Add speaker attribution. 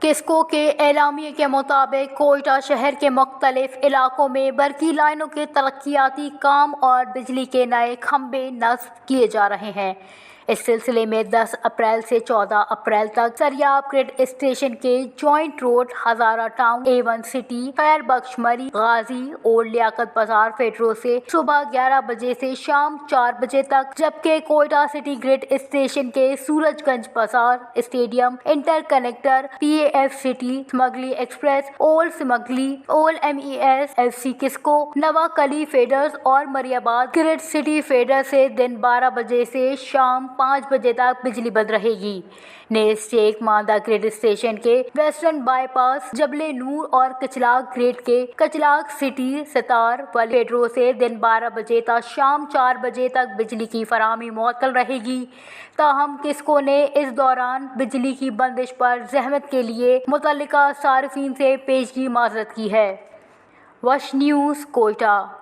Speaker 1: किस्को के एलामिये के मुताबिक कोयटा शहर के मुख्तलिफ इलाकों में बरकी लाइनों के तरक्याती काम और बिजली के नए खंभे नस्ब किए जा रहे हैं। इस सिलसिले में 10 अप्रैल से 14 अप्रैल तक सरियाब ग्रिड स्टेशन के जॉइंट रोड हजारा टाउन A1 सिटी खैर बख्श मरी गाजी और लियाकत बाजार फेडरो से सुबह 11 बजे से शाम 4 बजे तक, जबकि कोयटा सिटी ग्रिड स्टेशन के सूरजगंज बाजार stadium interconnector PAF city Samungli express old Samungli old MES FC किस्को नवाकली फेडर्स और मरियाबाद ग्रिड सिटी फेडर से दिन 12 बजे से शाम 5 बजे तक बिजली बंद रहेगी। नेक्स्ट चेक मांदा ग्रिड स्टेशन के वेस्टर्न बाईपास जबले नूर और कचलाक ग्रिड के कचलाक सिटी सितार वाले फेडरो से दिन 12 बजे तक शाम 4 बजे तक बिजली की फराहमी मुअत्तल रहेगी। ताहम किस्को ने इस दौरान बिजली की बंदिश पर ज़हमत के लिए मुतल्लिका सारिफीन से पेशगी माज़रत की है। वश न्यूज़ कोयटा।